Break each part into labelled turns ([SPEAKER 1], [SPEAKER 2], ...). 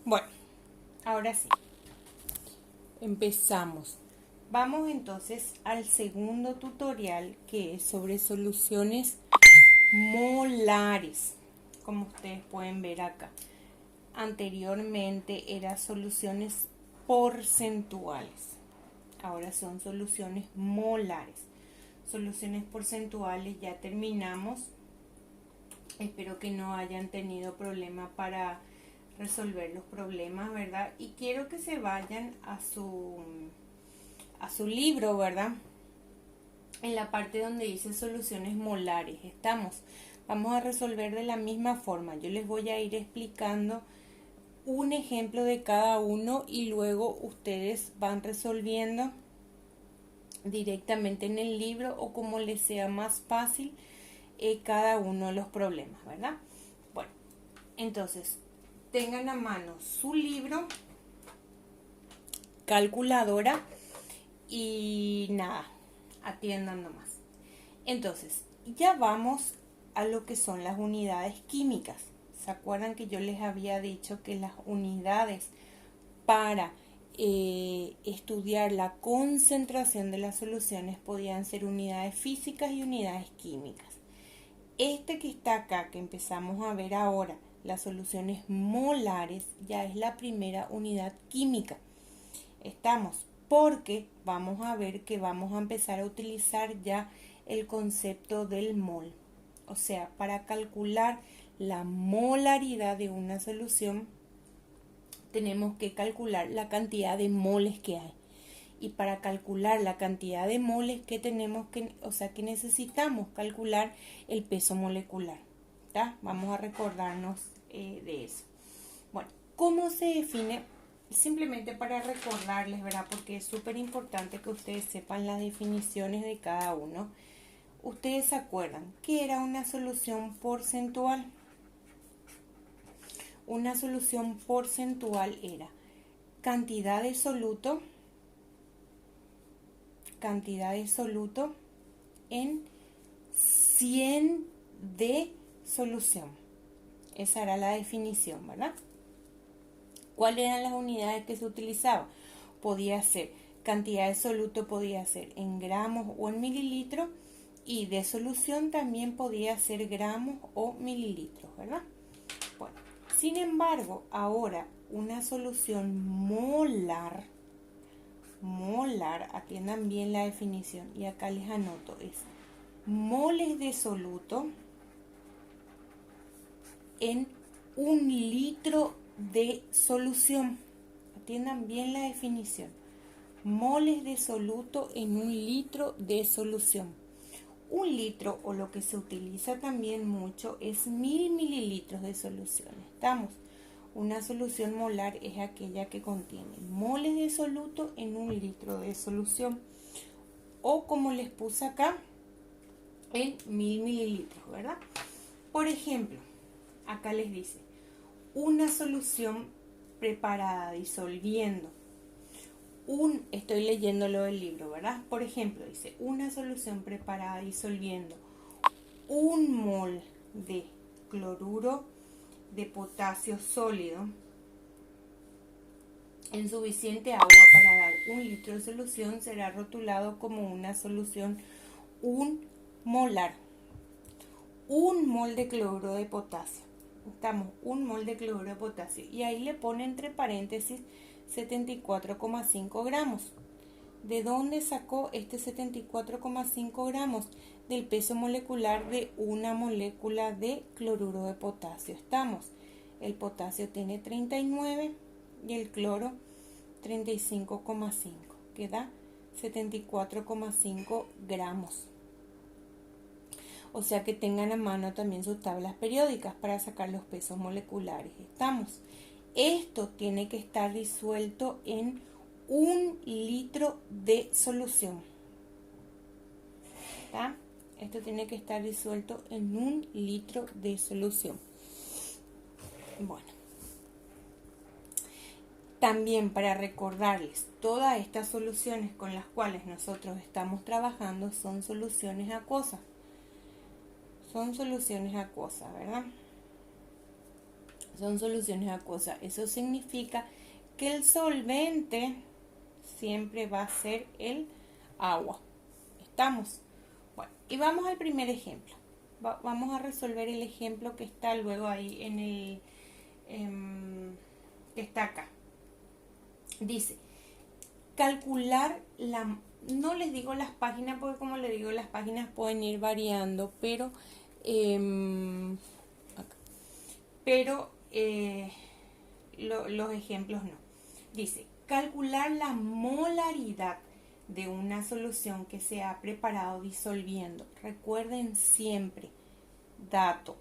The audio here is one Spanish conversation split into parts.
[SPEAKER 1] Bueno, ahora sí, empezamos. Vamos entonces al segundo tutorial, que es sobre soluciones molares, como ustedes pueden ver acá. Anteriormente eran soluciones porcentuales, ahora son soluciones molares. Soluciones porcentuales ya terminamos. Espero que no hayan tenido problema para resolver los problemas, ¿verdad? Y quiero que se vayan a su libro, ¿verdad? En la parte donde dice soluciones molares vamos a resolver de la misma forma. Yo les voy a ir explicando un ejemplo de cada uno y luego ustedes van resolviendo directamente en el libro o como les sea más fácil cada uno de los problemas, ¿verdad? Bueno, entonces tengan a mano su libro, calculadora y nada, atiendan nomás. Entonces, ya vamos a lo que son las unidades químicas. ¿Se acuerdan que yo les había dicho que las unidades para estudiar la concentración de las soluciones podían ser unidades físicas y unidades químicas? Este que está acá, que empezamos a ver ahora, las soluciones molares, ya es la primera unidad química. Estamos, porque vamos a ver que vamos a empezar a utilizar ya el concepto del mol. O sea, para calcular la molaridad de una solución, tenemos que calcular la cantidad de moles que hay. Y para calcular la cantidad de moles que tenemos que, o sea, que necesitamos calcular el peso molecular. ¿Tá? Vamos a recordarnos de eso. Bueno, ¿cómo se define? Simplemente para recordarles, ¿verdad? Porque es súper importante que ustedes sepan las definiciones de cada uno. Ustedes se acuerdan que era una solución porcentual. Una solución porcentual era cantidad de soluto en 100 de solución. Esa era la definición, ¿verdad? ¿Cuáles eran las unidades que se utilizaban? Podía ser cantidad de soluto, podía ser en gramos o en mililitros, y de solución también podía ser gramos o mililitros, ¿verdad? Bueno, sin embargo, ahora una solución molar, atiendan bien la definición y acá les anoto, es moles de soluto en 1 litro de solución. Atiendan bien la definición. Moles de soluto en 1 litro de solución. 1 litro, o lo que se utiliza también mucho, es 1000 mililitros de solución. ¿Estamos? Una solución molar es aquella que contiene moles de soluto en 1 litro de solución. O como les puse acá, en 1000 mililitros, ¿verdad? Por ejemplo, acá les dice, una solución preparada disolviendo estoy leyendo lo del libro, ¿verdad? Por ejemplo, dice, una solución preparada disolviendo 1 mol de cloruro de potasio sólido en suficiente agua para dar 1 litro de solución será rotulado como una solución 1 molar. 1 mol de cloruro de potasio. Estamos, 1 mol de cloruro de potasio. Y ahí le pone entre paréntesis 74,5 gramos. ¿De dónde sacó este 74,5 gramos? Del peso molecular de una molécula de cloruro de potasio. Estamos, el potasio tiene 39 y el cloro 35,5, que da 74,5 gramos. O sea que tengan a mano también sus tablas periódicas para sacar los pesos moleculares. Estamos. Esto tiene que estar disuelto en 1 litro de solución. ¿Está? Esto tiene que estar disuelto en 1 litro de solución. Bueno. También para recordarles, todas estas soluciones con las cuales nosotros estamos trabajando son soluciones acuosas. Son soluciones acuosas, ¿verdad? son soluciones acuosas. Eso significa que el solvente siempre va a ser el agua. ¿Estamos? Bueno, y vamos al primer ejemplo. Vamos a resolver el ejemplo que está luego ahí en el... que está acá. Dice, calcular la... No les digo las páginas porque como les digo las páginas pueden ir variando, pero los ejemplos no. Dice, calcular la molaridad de una solución que se ha preparado disolviendo. Recuerden siempre, dato.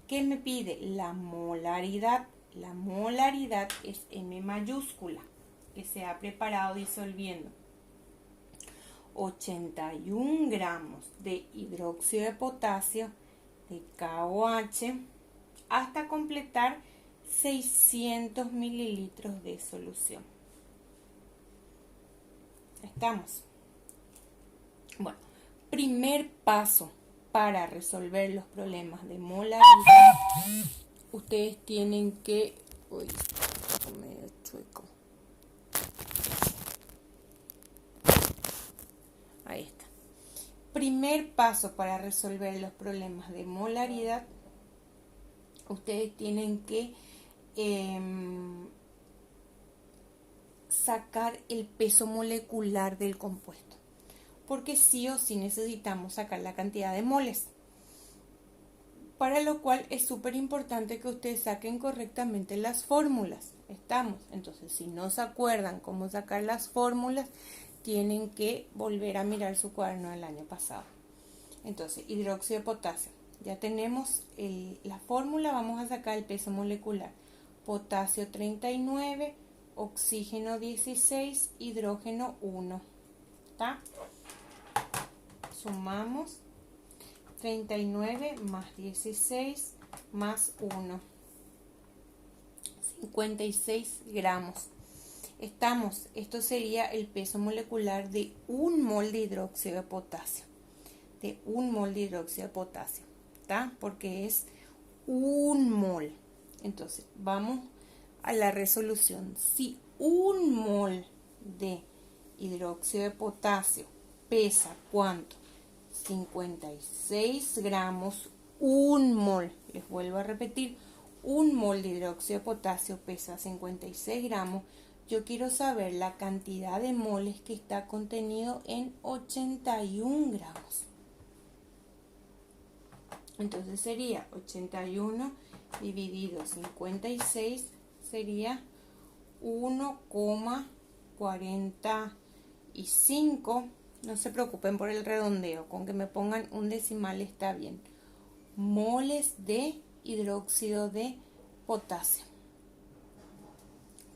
[SPEAKER 1] ¿Qué me pide? La molaridad. La molaridad es M mayúscula, que se ha preparado disolviendo 81 gramos de hidróxido de potasio de KOH hasta completar 600 mililitros de solución. ¿Estamos? Bueno, primer paso para resolver los problemas de molaridad, ustedes tienen que... Uy, medio chueco. Ahí está. Primer paso para resolver los problemas de molaridad, ustedes tienen que sacar el peso molecular del compuesto, porque sí o sí necesitamos sacar la cantidad de moles, para lo cual es súper importante que ustedes saquen correctamente las fórmulas. ¿Estamos? Entonces, si no se acuerdan cómo sacar las fórmulas, tienen que volver a mirar su cuaderno del año pasado. Entonces, hidróxido de potasio. Ya tenemos la fórmula, vamos a sacar el peso molecular. Potasio 39, oxígeno 16, hidrógeno 1. ¿Está? Sumamos 39 más 16 más 1. 56 gramos. Estamos, esto sería el peso molecular de 1 mol de hidróxido de potasio. De 1 mol de hidróxido de potasio. ¿Está? Porque es 1 mol. Entonces, vamos a la resolución. Si 1 mol de hidróxido de potasio pesa, ¿cuánto? 56 gramos, 1 mol. Les vuelvo a repetir, 1 mol de hidróxido de potasio pesa 56 gramos. Yo quiero saber la cantidad de moles que está contenido en 81 gramos. Entonces sería 81 dividido 56 sería 1,45. No se preocupen por el redondeo, con que me pongan un decimal está bien. Moles de hidróxido de potasio.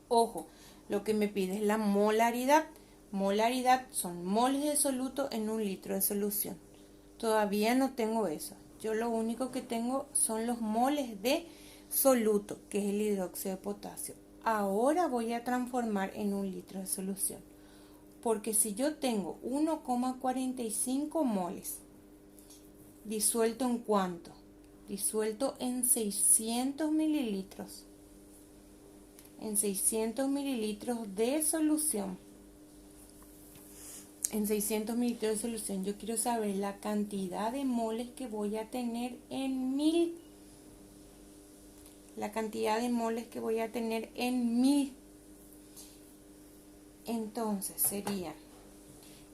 [SPEAKER 1] Ojo, lo que me pide es la molaridad. Molaridad son moles de soluto en 1 litro de solución. Todavía no tengo eso. Yo lo único que tengo son los moles de soluto, que es el hidróxido de potasio. Ahora voy a transformar en 1 litro de solución. Porque si yo tengo 1,45 moles, disuelto en ¿cuánto? Disuelto en 600 mililitros. En 600 mililitros de solución. En 600 mililitros de solución yo quiero saber la cantidad de moles que voy a tener en 1000. La cantidad de moles que voy a tener en 1000. Entonces sería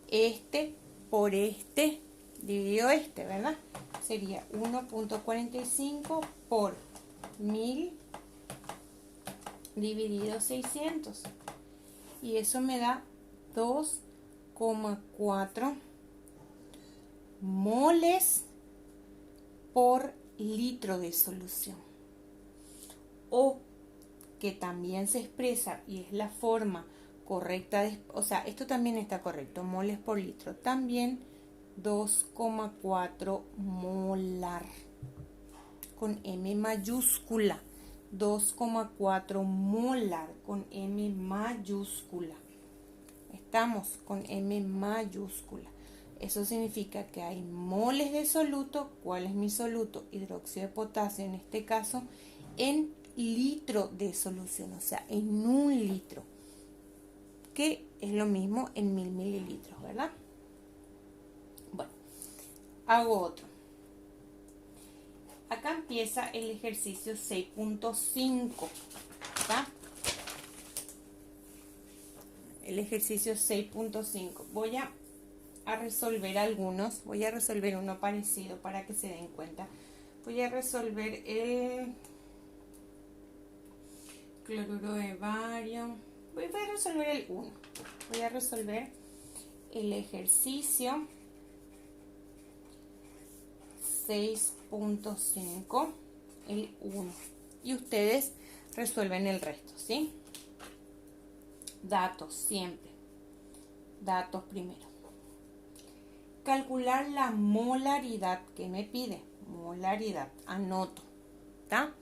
[SPEAKER 1] este por este dividido este, ¿verdad? Sería 1,45 por 1000 dividido 600. Y eso me da 2,4 moles por litro de solución. O que también se expresa, y es la forma correcta, o sea, esto también está correcto, moles por litro, también 2,4 molar, con M mayúscula, 2,4 molar, con M mayúscula. Estamos con M mayúscula. Eso significa que hay moles de soluto. ¿Cuál es mi soluto? Hidróxido de potasio, en este caso, en litro de solución, o sea, en 1 litro, que es lo mismo en 1000 mililitros, ¿verdad? Bueno, hago otro. Acá empieza el ejercicio 6.5, ¿está? El ejercicio 6.5. Voy a resolver algunos. Voy a resolver uno parecido para que se den cuenta. Voy a resolver el cloruro de bario. Voy a resolver el 1. Voy a resolver el ejercicio 6.5, el 1. Y ustedes resuelven el resto, ¿sí? Datos, siempre. Datos primero. Calcular la molaridad que me pide. Molaridad, anoto, ¿está?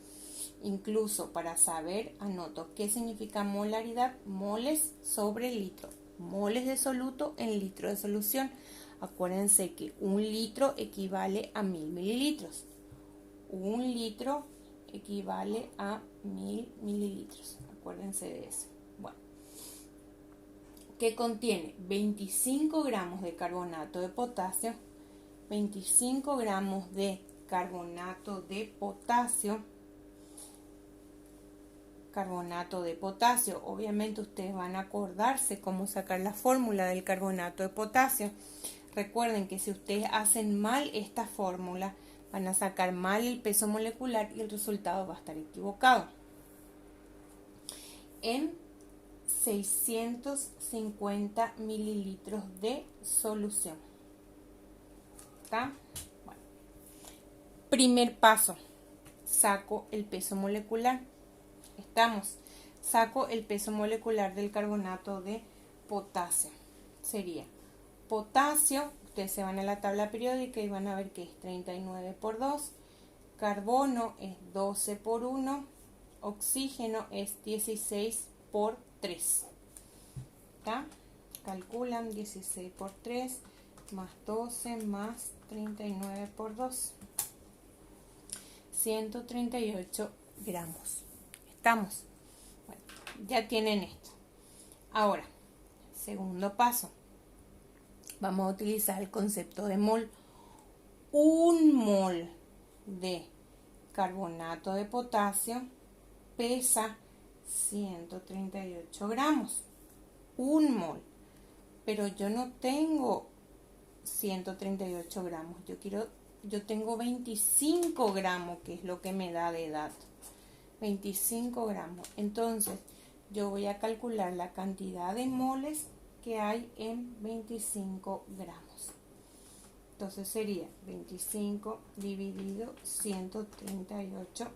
[SPEAKER 1] Incluso para saber, anoto qué significa molaridad. Moles sobre litro. Moles de soluto en litro de solución. Acuérdense que 1 litro equivale a 1000 mililitros. 1 litro equivale a 1000 mililitros. Acuérdense de eso. Bueno, que contiene 25 gramos de carbonato de potasio, 25 gramos de carbonato de potasio, obviamente ustedes van a acordarse cómo sacar la fórmula del carbonato de potasio. Recuerden que si ustedes hacen mal esta fórmula, van a sacar mal el peso molecular y el resultado va a estar equivocado. En 650 mililitros de solución. ¿Está? Bueno. Primer paso, saco el peso molecular. Estamos. Saco el peso molecular del carbonato de potasio. Sería potasio, ustedes se van a la tabla periódica y van a ver que es 39 por 2. Carbono es 12 por 1. Oxígeno es 16 por 3. ¿Está? Calculan 16 por 3 más 12 más 39 por 2. 138 gramos. ¿Estamos? Bueno, ya tienen esto. Ahora, segundo paso. Vamos a utilizar el concepto de mol. 1 mol de carbonato de potasio pesa 138 gramos. 1 mol. Pero yo no tengo 138 gramos. Yo tengo 25 gramos, que es lo que me da de dato. 25 gramos. Entonces, yo voy a calcular la cantidad de moles que hay en 25 gramos. Entonces sería 25 dividido 138.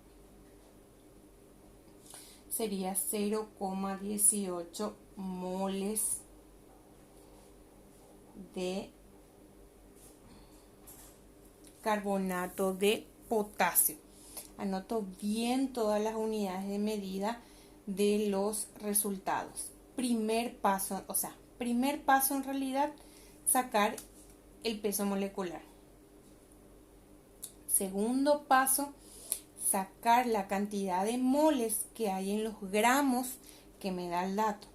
[SPEAKER 1] Sería 0,18 moles de carbonato de potasio. Anoto bien todas las unidades de medida de los resultados. Primer paso en realidad, sacar el peso molecular. Segundo paso, sacar la cantidad de moles que hay en los gramos que me da el dato.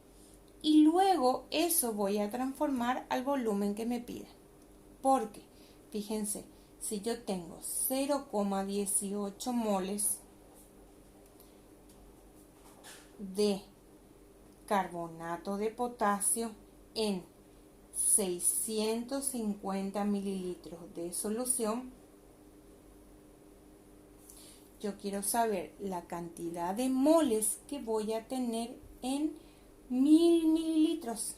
[SPEAKER 1] Y luego eso voy a transformar al volumen que me pide. Porque, fíjense, si yo tengo 0,18 moles de carbonato de potasio en 650 mililitros de solución, yo quiero saber la cantidad de moles que voy a tener en 1000 mililitros.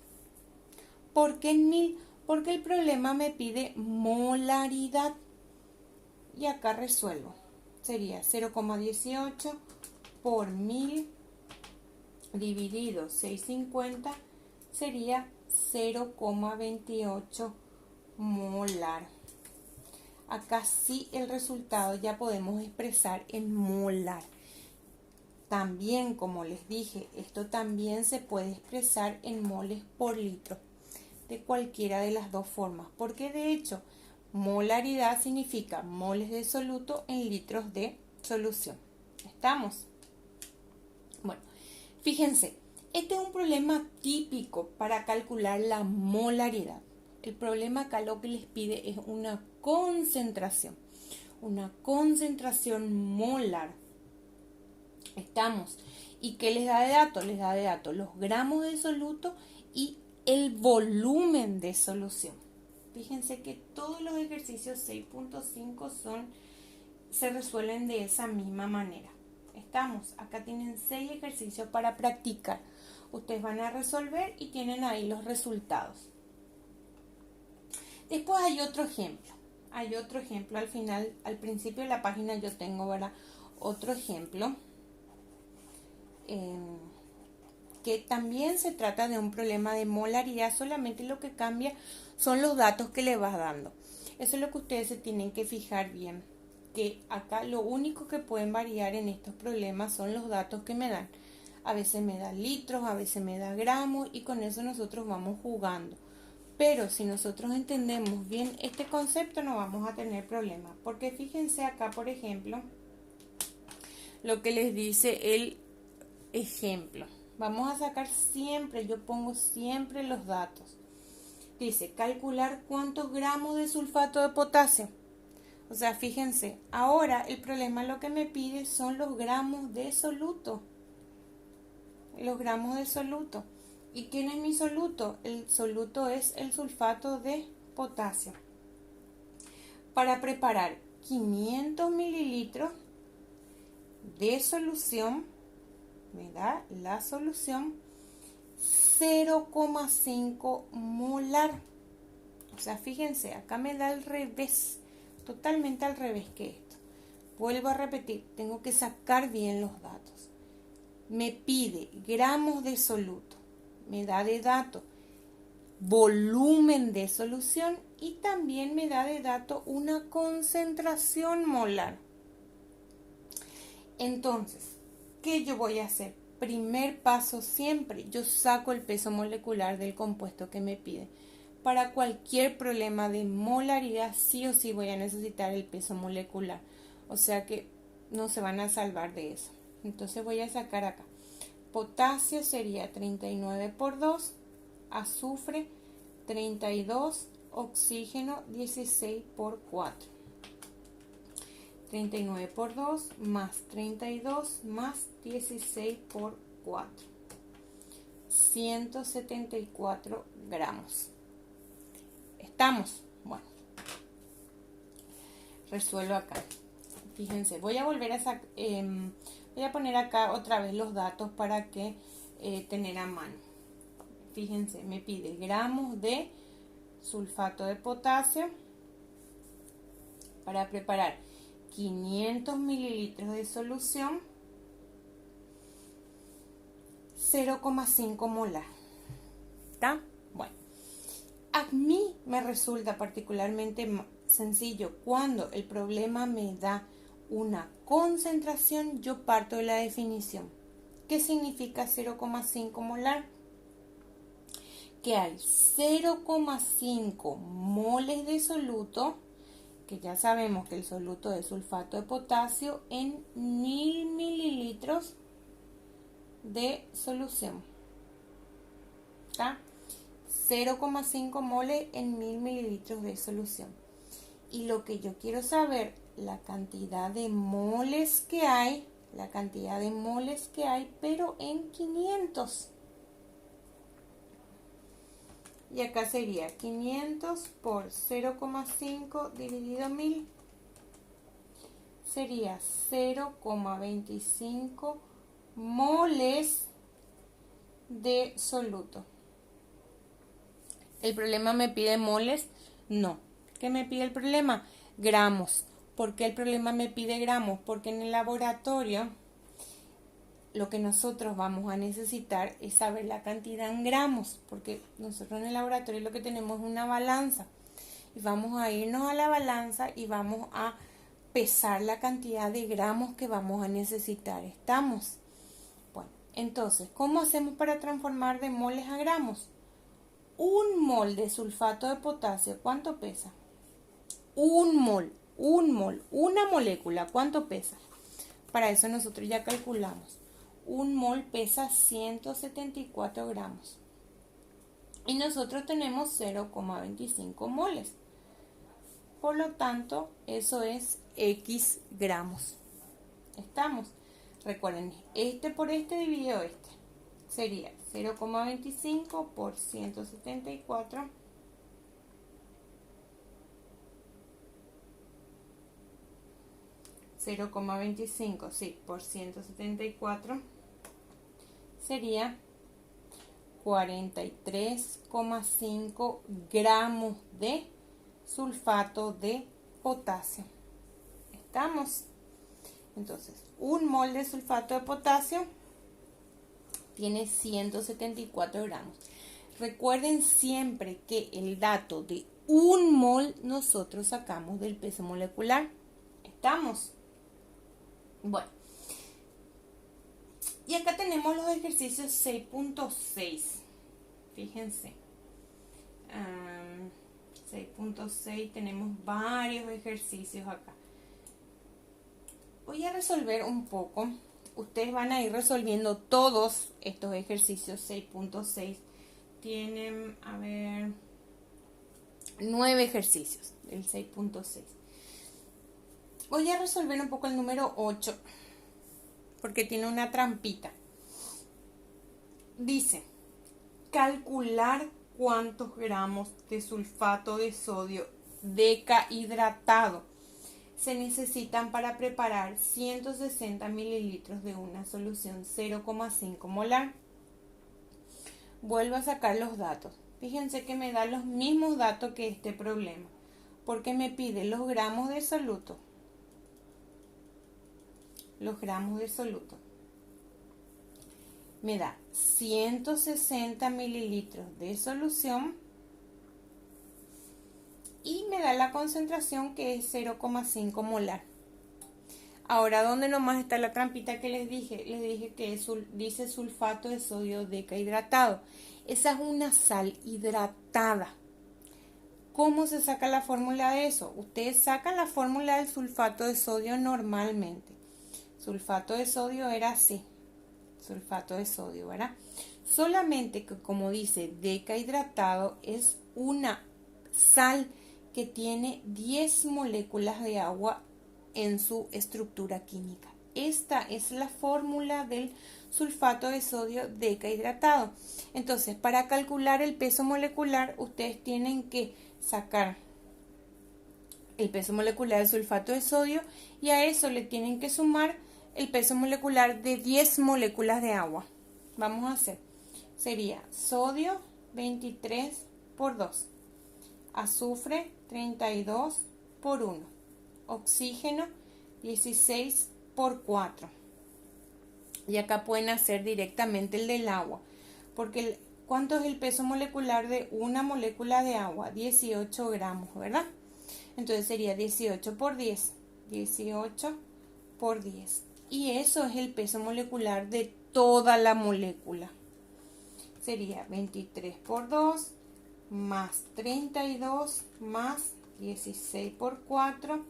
[SPEAKER 1] ¿Por qué en 1000? Porque el problema me pide molaridad. Y acá resuelvo. Sería 0,18 por 1000 dividido 650 sería 0,28 molar. Acá sí el resultado ya podemos expresar en molar. También, como les dije, esto también se puede expresar en moles por litro. de cualquiera de las dos formas, porque de hecho molaridad significa moles de soluto en litros de solución. ¿Estamos? Bueno, fíjense, este es un problema típico para calcular la molaridad. El problema acá lo que les pide es una concentración molar. ¿Estamos? ¿Y qué les da de datos? Les da de datos los gramos de soluto y el volumen de solución. Fíjense que todos los ejercicios 6.5 se resuelven de esa misma manera. Estamos, acá tienen 6 ejercicios para practicar. Ustedes van a resolver y tienen ahí los resultados. Después hay otro ejemplo. Al final, al principio de la página yo tengo ahora otro ejemplo. Que también se trata de un problema de molaridad, solamente lo que cambia son los datos que le vas dando. Eso es lo que ustedes se tienen que fijar bien, que acá lo único que pueden variar en estos problemas son los datos que me dan. A veces me da litros, a veces me da gramos y con eso nosotros vamos jugando. Pero si nosotros entendemos bien este concepto no vamos a tener problemas, porque fíjense acá, por ejemplo, lo que les dice el ejemplo. Vamos a sacar siempre, yo pongo siempre los datos. Dice, calcular cuántos gramos de sulfato de potasio. O sea, fíjense, ahora el problema lo que me pide son los gramos de soluto. Los gramos de soluto. ¿Y quién es mi soluto? El soluto es el sulfato de potasio. Para preparar 500 mililitros de solución, me da la solución 0,5 molar. O sea, fíjense, acá me da al revés, totalmente al revés que esto. Vuelvo a repetir, tengo que sacar bien los datos. Me pide gramos de soluto, me da de dato volumen de solución y también me da de dato una concentración molar. Entonces, ¿qué yo voy a hacer? Primer paso siempre, yo saco el peso molecular del compuesto que me pide. Para cualquier problema de molaridad, sí o sí voy a necesitar el peso molecular. O sea que no se van a salvar de eso. Entonces voy a sacar acá. Potasio sería 39 por 2, azufre 32, oxígeno 16 por 4. 39 por 2 más 32 más 16 por 4. 174 gramos. ¿Estamos? Bueno. Resuelvo acá. Fíjense, voy a volver a voy a poner acá otra vez los datos para que tener a mano. Fíjense, me pide gramos de sulfato de potasio para preparar 500 mililitros de solución, 0,5 molar. ¿Está? Bueno, a mí me resulta particularmente sencillo cuando el problema me da una concentración, yo parto de la definición. ¿Qué significa 0,5 molar? Que hay 0,5 moles de soluto, que ya sabemos que el soluto es sulfato de potasio, en 1000 mililitros de solución. ¿Está? 0,5 moles en 1000 mililitros de solución. Y lo que yo quiero saber, la cantidad de moles que hay, pero en 500. Y acá sería 500 por 0,5 dividido 1000. Sería 0,25 moles de soluto. ¿El problema me pide moles? No. ¿Qué me pide el problema? Gramos. ¿Por qué el problema me pide gramos? Porque en el laboratorio lo que nosotros vamos a necesitar es saber la cantidad en gramos, porque nosotros en el laboratorio lo que tenemos es una balanza y vamos a irnos a la balanza y vamos a pesar la cantidad de gramos que vamos a necesitar. ¿Estamos? Bueno, entonces, ¿cómo hacemos para transformar de moles a gramos? un mol de sulfato de potasio, ¿cuánto pesa? Una molécula, ¿cuánto pesa? Para eso nosotros ya calculamos. Un mol pesa 174 gramos. Y nosotros tenemos 0,25 moles. Por lo tanto, eso es X gramos. ¿Estamos? Recuerden, este por este dividido este. Sería 0,25 por 174. $0,25, sí, por 174 sería 43,5 gramos de sulfato de potasio. ¿Estamos? Entonces, un mol de sulfato de potasio tiene 174 gramos. Recuerden siempre que el dato de un mol nosotros sacamos del peso molecular. ¿Estamos? Bueno, y acá tenemos los ejercicios 6.6. Fíjense. 6.6 tenemos varios ejercicios acá. Voy a resolver un poco. Ustedes van a ir resolviendo todos estos ejercicios 6.6. Tienen, a ver, 9 ejercicios del 6.6. Voy a resolver un poco el número 8, porque tiene una trampita. Dice, calcular cuántos gramos de sulfato de sodio decahidratado se necesitan para preparar 160 mililitros de una solución 0,5 molar. Vuelvo a sacar los datos. Fíjense que me da los mismos datos que este problema, porque me pide los gramos de soluto. Los gramos de soluto. Me da 160 mililitros de solución y me da la concentración que es 0,5 molar. Ahora, ¿dónde nomás está la trampita que les dije? Les dije que dice sulfato de sodio decahidratado. Esa es una sal hidratada. ¿Cómo se saca la fórmula de eso? Ustedes sacan la fórmula del sulfato de sodio normalmente. Sulfato de sodio era así. Sulfato de sodio, ¿verdad? Solamente que, como dice, decahidratado es una sal que tiene 10 moléculas de agua en su estructura química. Esta es la fórmula del sulfato de sodio decahidratado. Entonces, para calcular el peso molecular, ustedes tienen que sacar el peso molecular del sulfato de sodio y a eso le tienen que sumar el peso molecular de 10 moléculas de agua. Vamos a hacer. Sería sodio 23 por 2. Azufre 32 por 1. Oxígeno 16 por 4. Y acá pueden hacer directamente el del agua. Porque ¿cuánto es el peso molecular de una molécula de agua? 18 gramos, ¿verdad? Entonces sería 18 por 10. 18 por 10. Y eso es el peso molecular de toda la molécula. Sería 23 por 2 más 32 más 16 por 4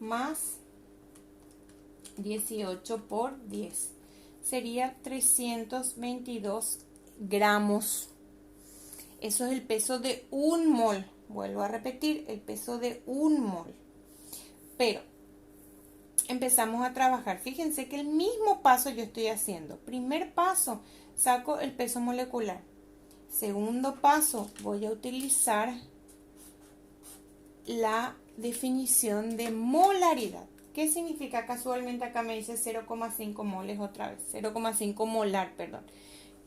[SPEAKER 1] más 18 por 10. Sería 322 gramos. Eso es el peso de un mol. Vuelvo a repetir, el peso de un mol. Pero empezamos a trabajar. Fíjense que el mismo paso yo estoy haciendo. Primer paso, saco el peso molecular. Segundo paso, voy a utilizar la definición de molaridad. ¿Qué significa? Casualmente acá me dice 0,5 moles otra vez. 0,5 molar, perdón.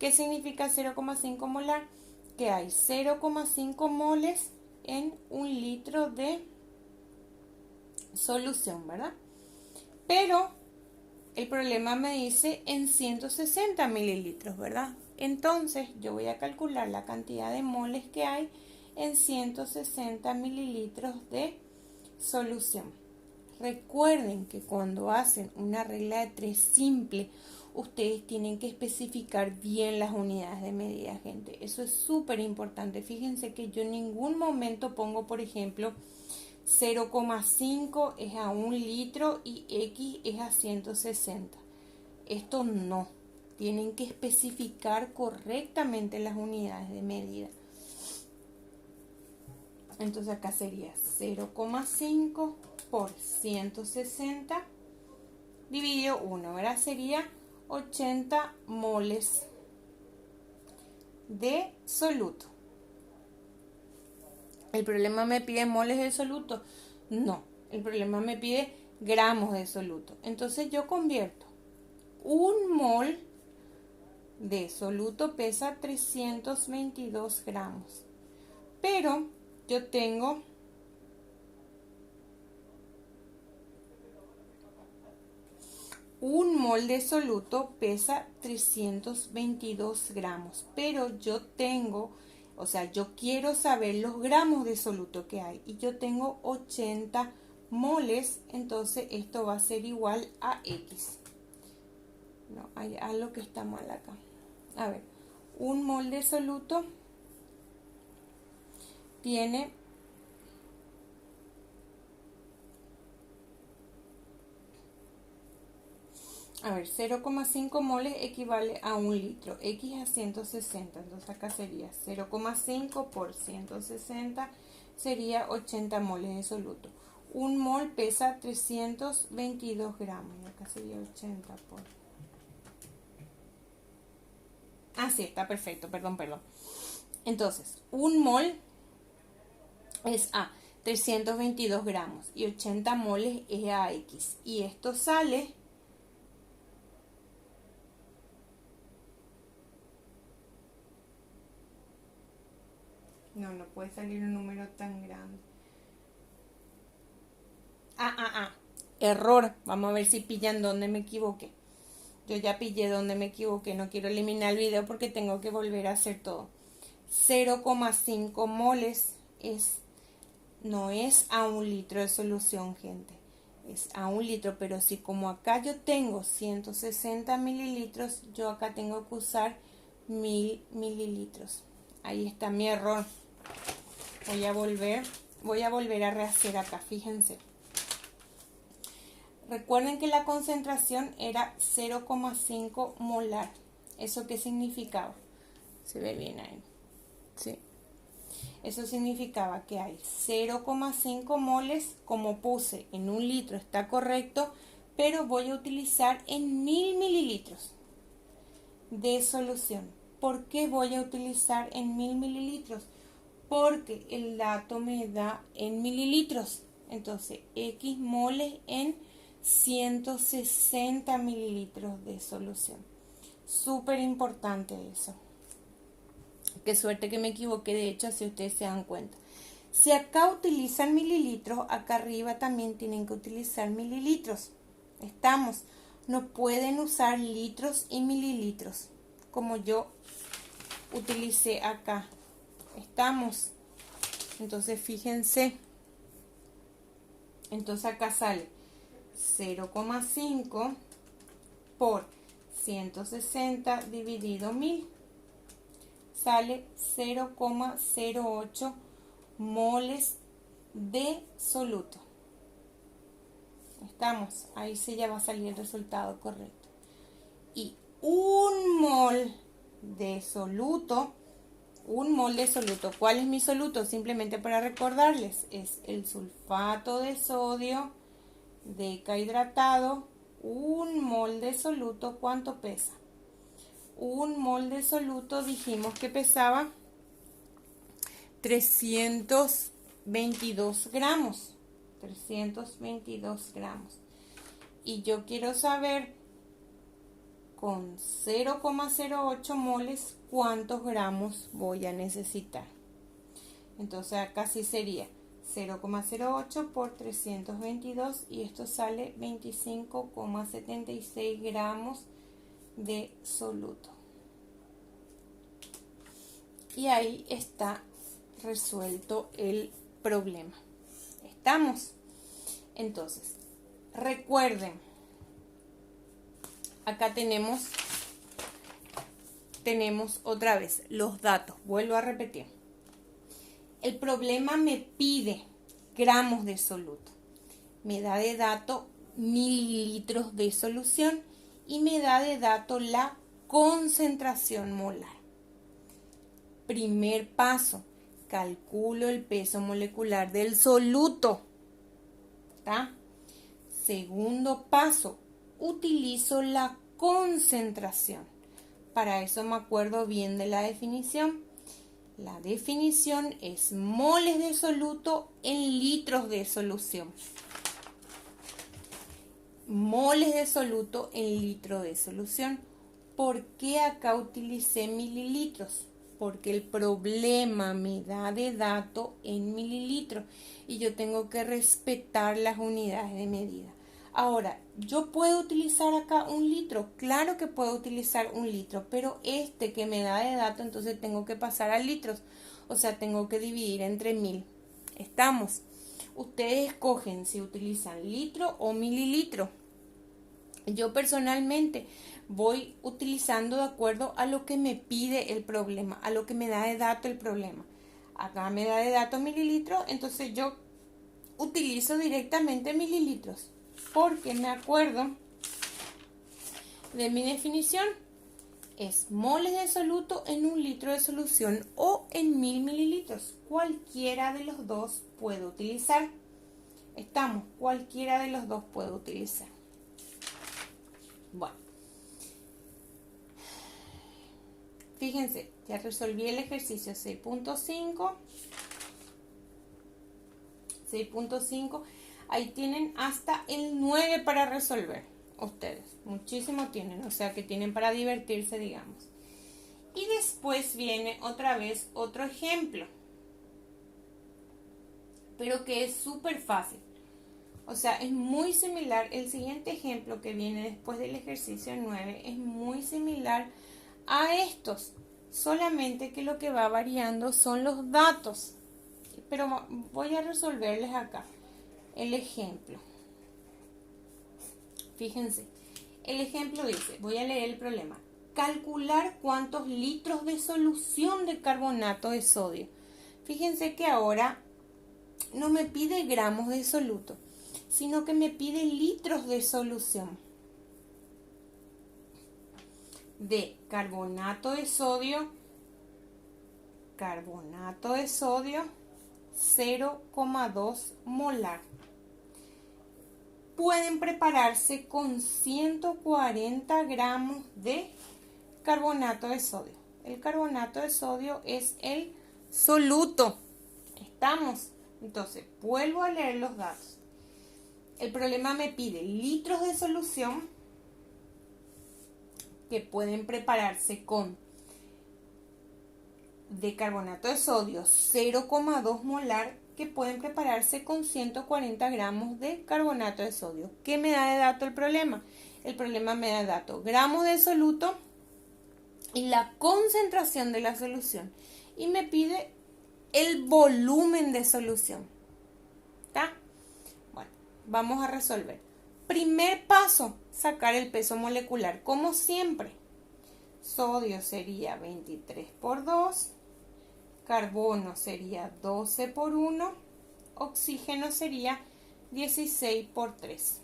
[SPEAKER 1] ¿Qué significa 0,5 molar? Que hay 0,5 moles en un litro de solución, ¿verdad? Pero el problema me dice en 160 mililitros, ¿verdad? Entonces yo voy a calcular la cantidad de moles que hay en 160 mililitros de solución. Recuerden que cuando hacen una regla de 3 simple, ustedes tienen que especificar bien las unidades de medida, gente. Eso es súper importante. Fíjense que yo en ningún momento pongo, por ejemplo, 0,5 es a 1 litro y X es a 160. Esto no. Tienen que especificar correctamente las unidades de medida. Entonces acá sería 0,5 por 160 dividido 1, ¿verdad? Sería 80 moles de soluto. ¿El problema me pide moles de soluto? No, el problema me pide gramos de soluto. Entonces yo convierto un mol de soluto pesa 322 gramos. Pero yo tengo un mol de soluto pesa 322 gramos. Pero yo tengo, o sea, yo quiero saber los gramos de soluto que hay. Y yo tengo 80 moles, entonces esto va a ser igual a X. No, hay algo que está mal acá. A ver, un mol de soluto tiene 0,5 moles equivale a 1 litro, X a 160, entonces acá sería 0,5 por 160 sería 80 moles de soluto. Un mol pesa 322 gramos, y acá sería 80 por... Ah, sí, está perfecto, perdón. Entonces, un mol es a 322 gramos y 80 moles es a X. Y esto sale... No puede salir un número tan grande. Error. Vamos a ver si pillan dónde me equivoqué. Yo ya pillé dónde me equivoqué. No quiero eliminar el video porque tengo que volver a hacer todo. 0,5 moles no es a 1 litro de solución, gente. Es a 1 litro, pero si como acá yo tengo 160 mililitros, yo acá tengo que usar 1000 mililitros. Ahí está mi error. Voy a volver a rehacer acá, fíjense. Recuerden que la concentración era 0,5 molar. ¿Eso qué significaba? Se ve bien ahí. Sí. Eso significaba que hay 0,5 moles, como puse en 1 litro, está correcto, pero voy a utilizar en 1000 mililitros de solución. ¿Por qué voy a utilizar en 1000 mililitros? Porque el dato me da en mililitros. Entonces, X moles en 160 mililitros de solución. Súper importante eso. Qué suerte que me equivoqué, de hecho, si ustedes se dan cuenta. Si acá utilizan mililitros, acá arriba también tienen que utilizar mililitros. Estamos. No pueden usar litros y mililitros, como yo utilicé acá. Estamos. Entonces, fíjense. Entonces acá sale 0,5 por 160 dividido 1000. Sale 0,08 moles de soluto. Estamos, ahí sí ya va a salir el resultado correcto. Y un mol de soluto, ¿cuál es mi soluto? Simplemente para recordarles, es el sulfato de sodio decahidratado. Un mol de soluto, ¿cuánto pesa? Un mol de soluto dijimos que pesaba 322 gramos. 322 gramos. Y yo quiero saber con 0,08 moles cuántos gramos voy a necesitar. Entonces acá sí sería 0,08 por 322 y esto sale 25,76 gramos de soluto. Y ahí está resuelto el problema. ¿Estamos? Entonces, recuerden, acá tenemos otra vez los datos. Vuelvo a repetir. El problema me pide gramos de soluto. Me da de dato mililitros de solución y me da de dato la concentración molar. Primer paso, calculo el peso molecular del soluto. ¿Está? Segundo paso, utilizo la concentración. Para eso me acuerdo bien de la definición. La definición es moles de soluto en litros de solución. Moles de soluto en litro de solución. ¿Por qué acá utilicé mililitros? Porque el problema me da de dato en mililitros y yo tengo que respetar las unidades de medida. Ahora, ¿yo puedo utilizar acá un litro? Claro que puedo utilizar un litro, pero este que me da de dato, entonces tengo que pasar a litros. O sea, tengo que dividir entre 1000. ¿Estamos? Ustedes escogen si utilizan litro o mililitro. Yo personalmente voy utilizando de acuerdo a lo que me pide el problema, a lo que me da de dato el problema. Acá me da de dato mililitros, entonces yo utilizo directamente mililitros, porque me acuerdo de mi definición, es moles de soluto en un litro de solución o en 1000 mililitros. Cualquiera de los dos puedo utilizar. Estamos, cualquiera de los dos puedo utilizar. Bueno, fíjense, ya resolví el ejercicio 6.5. 6.5. Ahí tienen hasta el 9 para resolver ustedes. Muchísimo tienen, o sea que tienen para divertirse, digamos. Y después viene otra vez otro ejemplo, pero que es súper fácil. O sea, es muy similar. El siguiente ejemplo que viene después del ejercicio 9 es muy similar a estos, solamente que lo que va variando son los datos. Pero voy a resolverles acá el ejemplo. Fíjense, el ejemplo dice, voy a leer el problema. Calcular cuántos litros de solución de carbonato de sodio. Fíjense que ahora no me pide gramos de soluto, sino que me pide litros de solución de carbonato de sodio 0,2 molar. Pueden prepararse con 140 gramos de carbonato de sodio. El carbonato de sodio es el soluto. ¿Estamos? Entonces, vuelvo a leer los datos. El problema me pide litros de solución que pueden prepararse con de carbonato de sodio 0,2 molar, que pueden prepararse con 140 gramos de carbonato de sodio. ¿Qué me da de dato el problema? El problema me da de dato gramos de soluto y la concentración de la solución. Y me pide el volumen de solución. ¿Está? Bueno, vamos a resolver. Primer paso, sacar el peso molecular. Como siempre, sodio sería 23 por 2. Carbono sería 12 por 1, oxígeno sería 16 por 3.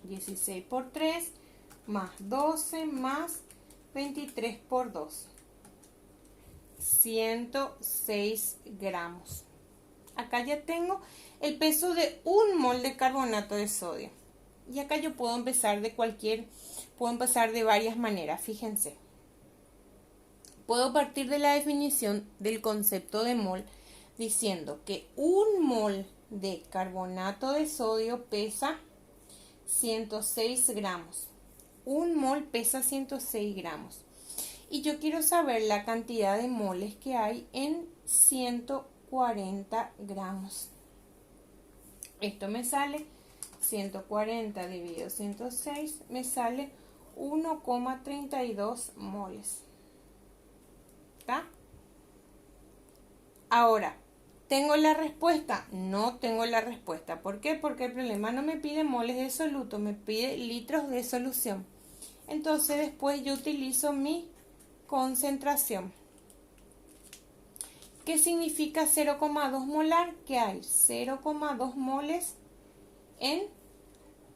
[SPEAKER 1] 16 por 3 más 12 más 23 por 2. 106 gramos. Acá ya tengo el peso de un mol de carbonato de sodio. Y acá yo puedo empezar de varias maneras, fíjense. Puedo partir de la definición del concepto de mol diciendo que un mol de carbonato de sodio pesa 106 gramos. Un mol pesa 106 gramos. Y yo quiero saber la cantidad de moles que hay en 140 gramos. Esto me sale 140 dividido 106, me sale 1,32 moles. ¿Está? Ahora, ¿Tengo la respuesta? No tengo la respuesta. ¿Por qué? Porque el problema no me pide moles de soluto, me pide litros de solución. Entonces después yo utilizo mi concentración. ¿Qué significa 0,2 molar? Que hay 0,2 moles en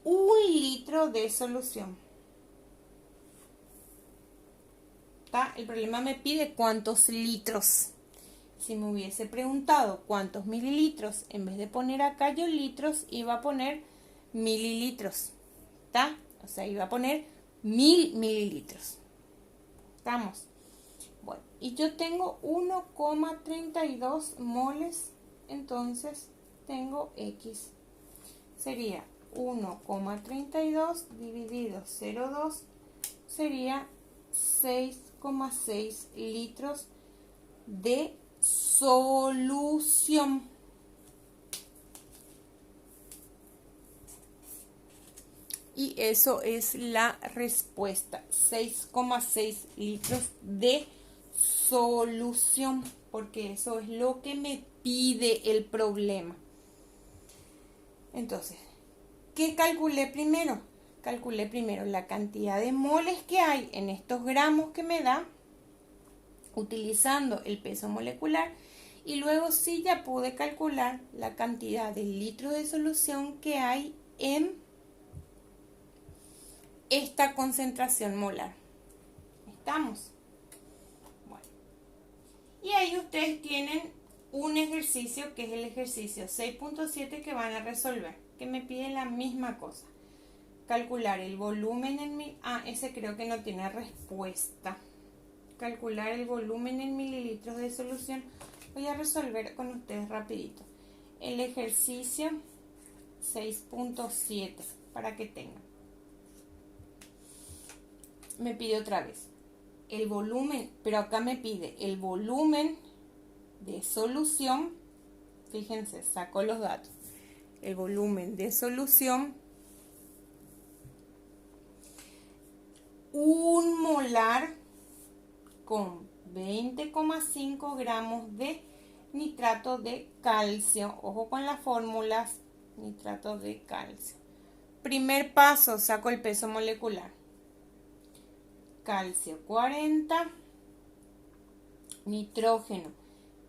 [SPEAKER 1] 1 litro de solución. ¿Tá? El problema me pide cuántos litros. Si me hubiese preguntado cuántos mililitros, en vez de poner acá yo litros, iba a poner mililitros. ¿Está? O sea, iba a poner 1000 mililitros. ¿Estamos? Bueno, y yo tengo 1,32 moles, entonces tengo X. Sería 1,32 dividido 0,2 sería 6,6 litros de solución. Y eso es la respuesta, 6,6 litros de solución, porque eso es lo que me pide el problema. Entonces, ¿qué calculé primero? Calculé primero la cantidad de moles que hay en estos gramos que me da, utilizando el peso molecular, y luego sí ya pude calcular la cantidad de litros de solución que hay en esta concentración molar. ¿Estamos? Bueno. Y ahí ustedes tienen un ejercicio que es el ejercicio 6.7 que van a resolver, que me pide la misma cosa. Calcular el volumen en ese creo que no tiene respuesta. Calcular el volumen en mililitros de solución. Voy a resolver con ustedes rapidito. El ejercicio 6.7 para que tengan. Me pide otra vez el volumen, pero acá me pide el volumen de solución. Fíjense, saco los datos. El volumen de solución, 1 molar con 20,5 gramos de nitrato de calcio. Ojo con las fórmulas, nitrato de calcio. Primer paso, saco el peso molecular. Calcio 40, nitrógeno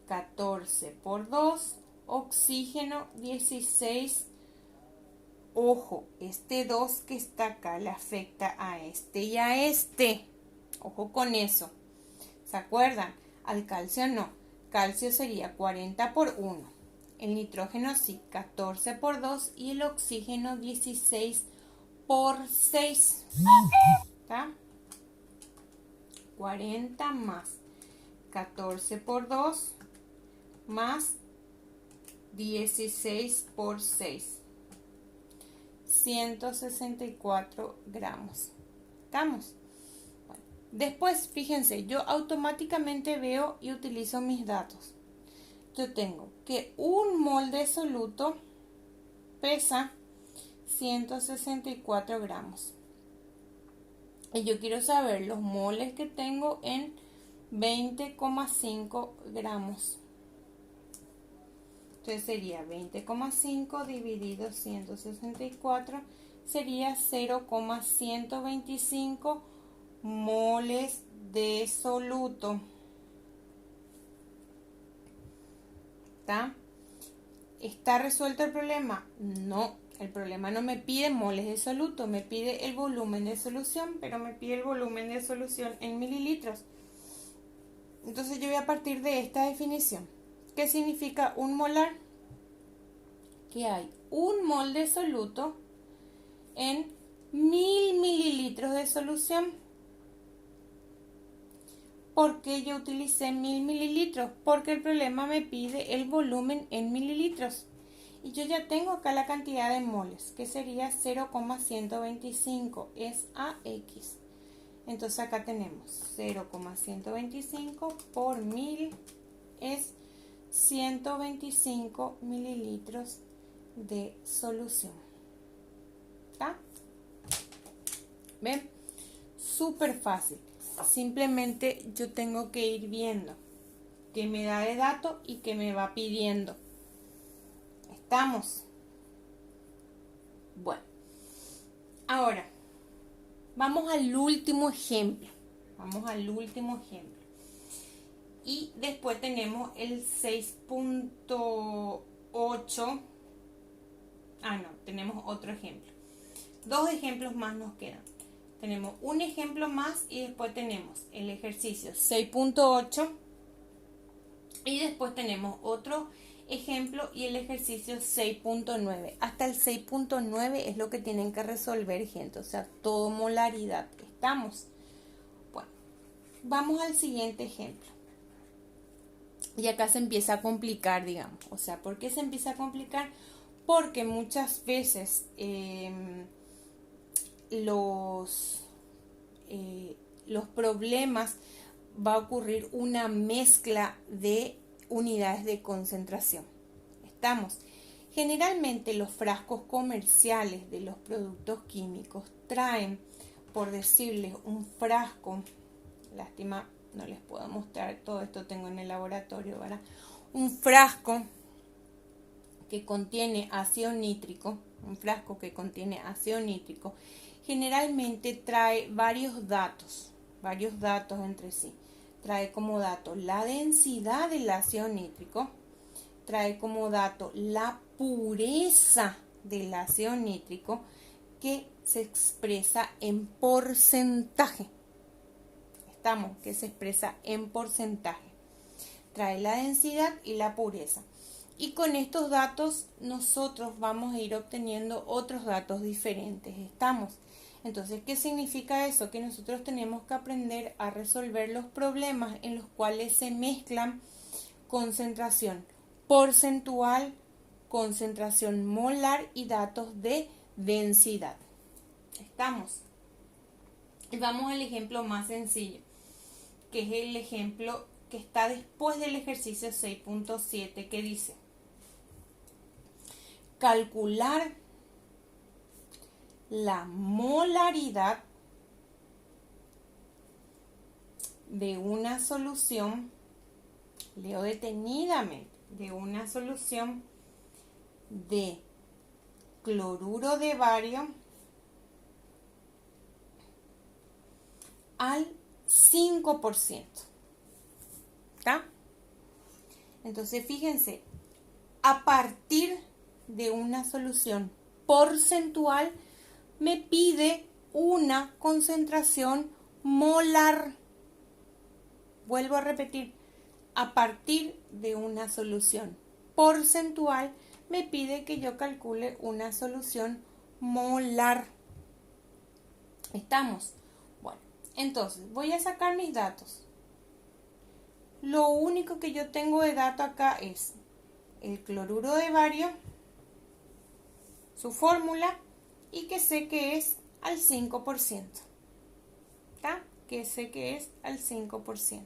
[SPEAKER 1] 14 por 2, oxígeno 16. Ojo, este 2 que está acá le afecta a este y a este. Ojo con eso. ¿Se acuerdan? Al calcio no. Calcio sería 40 por 1. El nitrógeno sí, 14 por 2. Y el oxígeno 16 por 6. ¿Está? 40 más 14 por 2 más 16 por 6. 164 gramos. ¿Estamos? Bueno, después, fíjense, yo automáticamente veo y utilizo mis datos. Yo tengo que 1 mol de soluto pesa 164 gramos. Y yo quiero saber los moles que tengo en 20,5 gramos. Entonces sería 20,5 dividido 164 sería 0,125 moles de soluto. ¿Está? ¿Está resuelto el problema? No, el problema no me pide moles de soluto, me pide el volumen de solución, pero me pide el volumen de solución en mililitros. Entonces yo voy a partir de esta definición. ¿Qué significa 1 molar? Que hay 1 mol de soluto en 1000 mililitros de solución. ¿Por qué yo utilicé 1000 mililitros? Porque el problema me pide el volumen en mililitros. Y yo ya tengo acá la cantidad de moles, que sería 0,125, es AX. Entonces acá tenemos 0,125 por 1000 es 125 mililitros de solución. ¿Está? ¿Ven? Súper fácil. Simplemente yo tengo que ir viendo que me da de dato y que me va pidiendo. ¿Estamos? Bueno, ahora vamos al último ejemplo. Y después tenemos el 6.8. Tenemos otro ejemplo. 2 ejemplos más nos quedan. Tenemos un ejemplo más y después tenemos el ejercicio 6.8 y después tenemos otro ejemplo y el ejercicio 6.9. Hasta el 6.9 es lo que tienen que resolver, gente. O sea, todo molaridad. ¿Estamos? Bueno, vamos al siguiente ejemplo. Y acá se empieza a complicar, digamos. O sea, ¿por qué se empieza a complicar? Porque muchas veces los problemas va a ocurrir una mezcla de unidades de concentración. ¿Estamos? Generalmente los frascos comerciales de los productos químicos traen, por decirles, un frasco, lástima, no les puedo mostrar, todo esto tengo en el laboratorio, ¿verdad? Un frasco que contiene ácido nítrico, generalmente trae varios datos entre sí. Trae como dato la densidad del ácido nítrico, trae como dato la pureza del ácido nítrico que se expresa en porcentaje. Que se expresa en porcentaje. Trae la densidad y la pureza. Y con estos datos nosotros vamos a ir obteniendo otros datos diferentes. ¿Estamos? Entonces, ¿qué significa eso? Que nosotros tenemos que aprender a resolver los problemas en los cuales se mezclan concentración porcentual, concentración molar y datos de densidad. ¿Estamos? Y vamos al ejemplo más sencillo, que es el ejemplo que está después del ejercicio 6.7, que dice: calcular la molaridad de una solución, leo detenidamente, de una solución de cloruro de bario al 5%. ¿Está? Entonces, fíjense, a partir de una solución porcentual me pide una concentración molar. Vuelvo a repetir, a partir de una solución porcentual me pide que yo calcule una solución molar. ¿Estamos? Bueno, entonces voy a sacar mis datos. Lo único que yo tengo de dato acá es el cloruro de bario, su fórmula, y que sé que es al 5%. ¿Está? Que sé que es al 5%.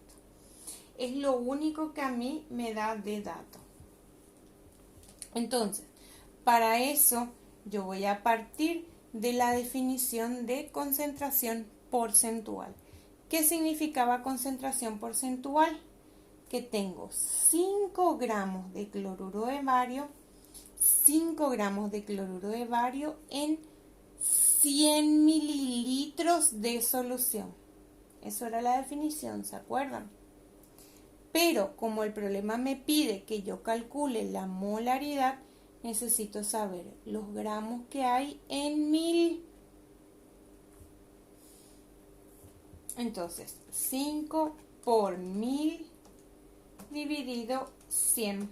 [SPEAKER 1] Es lo único que a mí me da de dato. Entonces, para eso yo voy a partir de la definición de concentración porcentual. ¿Qué significaba concentración porcentual? Que tengo 5 gramos de cloruro de bario, 5 gramos de cloruro de bario en 100 mililitros de solución. Eso era la definición, ¿se acuerdan? Pero como el problema me pide que yo calcule la molaridad, necesito saber los gramos que hay en 1000. Entonces, 5 por 1000 dividido 100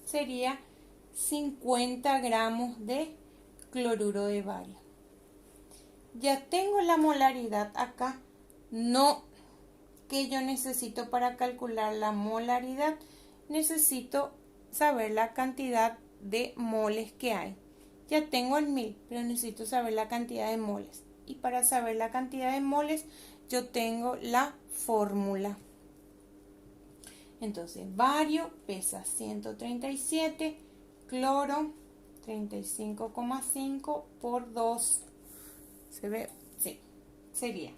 [SPEAKER 1] sería 50 gramos de cloruro de bario. Ya tengo la molaridad acá. No, que yo necesito para calcular la molaridad, necesito saber la cantidad de moles que hay. Ya tengo el 1000, pero necesito saber la cantidad de moles. Y para saber la cantidad de moles, yo tengo la fórmula. Entonces, bario pesa 137, cloro 35,5 por 2. ¿Se ve? Sí, sería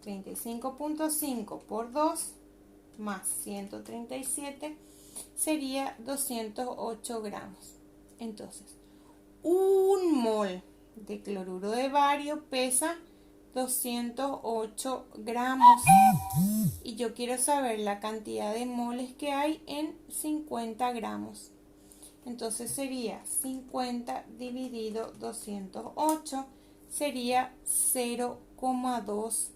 [SPEAKER 1] 35.5 por 2 más 137 sería 208 gramos. Entonces, un mol de cloruro de bario pesa 208 gramos. Y yo quiero saber la cantidad de moles que hay en 50 gramos. Entonces sería 50 dividido 208, sería 0,2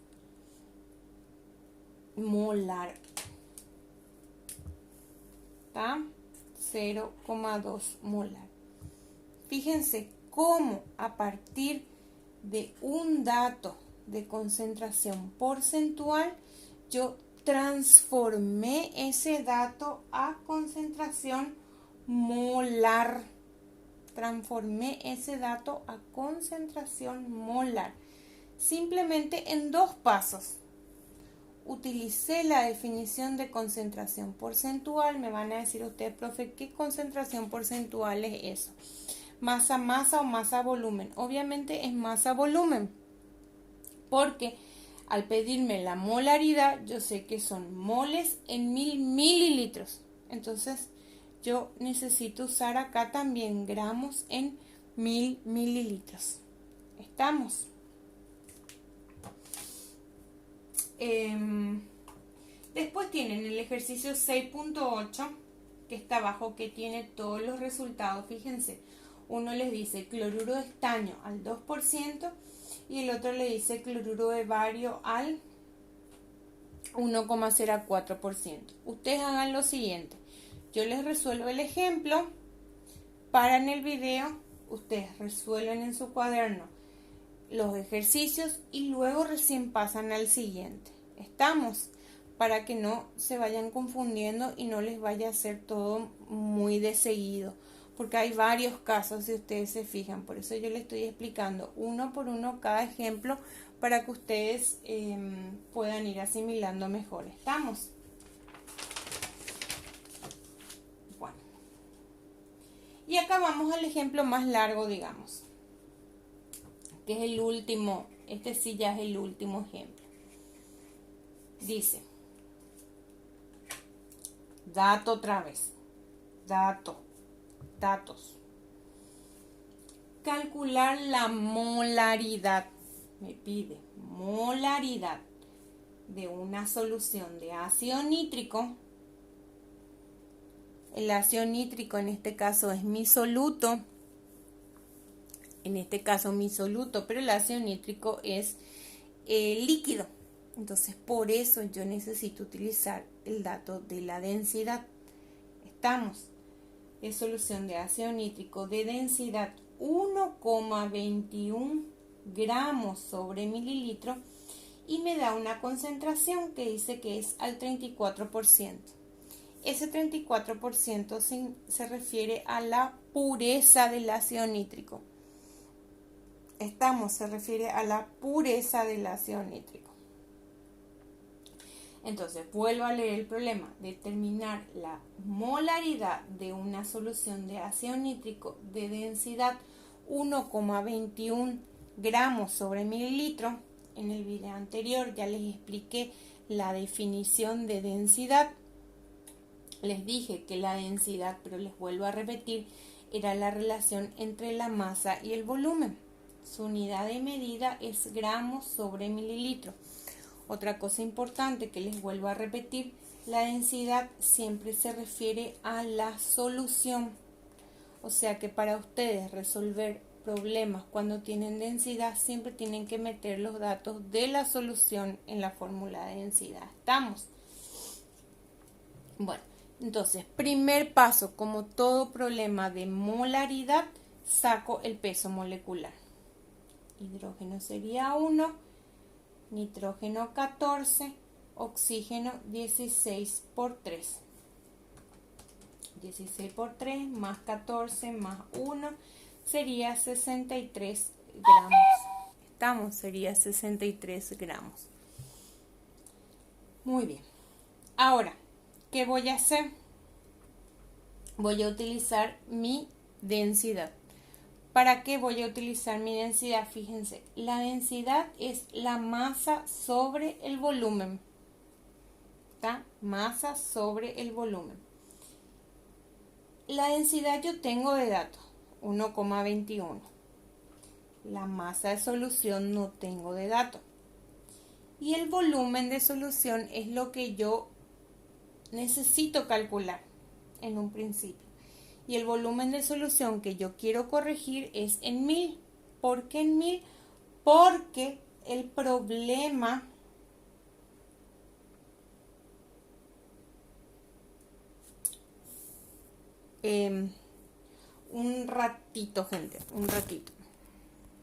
[SPEAKER 1] molar. ¿Está? 0,2 molar. Fíjense cómo a partir de un dato de concentración porcentual, yo transformé ese dato a concentración molar. Transformé ese dato a concentración molar. Simplemente en 2 pasos. Utilicé la definición de concentración porcentual. Me van a decir ustedes, profe, ¿qué concentración porcentual es eso? Masa-masa o masa-volumen. Obviamente es masa-volumen. Porque al pedirme la molaridad, yo sé que son moles en 1000 mililitros. Entonces, yo necesito usar acá también gramos en 1000 mililitros. ¿Estamos? Después tienen el ejercicio 6.8, que está abajo, que tiene todos los resultados. Fíjense, uno les dice cloruro de estaño al 2% y el otro le dice cloruro de bario al 1,04%. Ustedes hagan lo siguiente. Yo les resuelvo el ejemplo, paran el video, ustedes resuelven en su cuaderno los ejercicios y luego recién pasan al siguiente. ¿Estamos? Para que no se vayan confundiendo y no les vaya a hacer todo muy de seguido, porque hay varios casos si ustedes se fijan. Por eso yo les estoy explicando uno por uno cada ejemplo para que ustedes puedan ir asimilando mejor. ¿Estamos? Bueno. Y acá vamos al ejemplo más largo, digamos, que es el último. Este sí ya es el último ejemplo. Dice, dato otra vez, datos. Calcular la molaridad, me pide molaridad de una solución de ácido nítrico. El ácido nítrico en este caso es mi soluto. Pero el ácido nítrico es líquido. Entonces, por eso yo necesito utilizar el dato de la densidad. Estamos. Es solución de ácido nítrico de densidad 1,21 gramos sobre mililitro y me da una concentración que dice que es al 34%. Ese 34% se refiere a la pureza del ácido nítrico. Se refiere a la pureza del ácido nítrico. Entonces, vuelvo a leer el problema. Determinar la molaridad de una solución de ácido nítrico de densidad 1,21 gramos sobre mililitro. En el video anterior ya les expliqué la definición de densidad. Les dije que la densidad, pero les vuelvo a repetir, era la relación entre la masa y el volumen. Su unidad de medida es gramos sobre mililitro. Otra cosa importante que les vuelvo a repetir, la densidad siempre se refiere a la solución. O sea que para ustedes resolver problemas cuando tienen densidad, siempre tienen que meter los datos de la solución en la fórmula de densidad. ¿Estamos? Bueno, entonces, primer paso, como todo problema de molaridad, saco el peso molecular. Hidrógeno sería 1. Nitrógeno 14, oxígeno 16 por 3. 16 por 3 más 14 más 1 sería 63 gramos. Sería 63 gramos. Muy bien. Ahora, ¿qué voy a hacer? Voy a utilizar mi densidad. ¿Para qué voy a utilizar mi densidad? Fíjense, la densidad es la masa sobre el volumen. importa masa sobre el volumen. La densidad yo tengo de datos, 1,21. La masa de solución no tengo de datos. Y el volumen de solución es lo que yo necesito calcular en un principio. Y el volumen de solución que yo quiero corregir es en 1000. ¿Por qué en 1000? Porque el problema un ratito, gente, un ratito.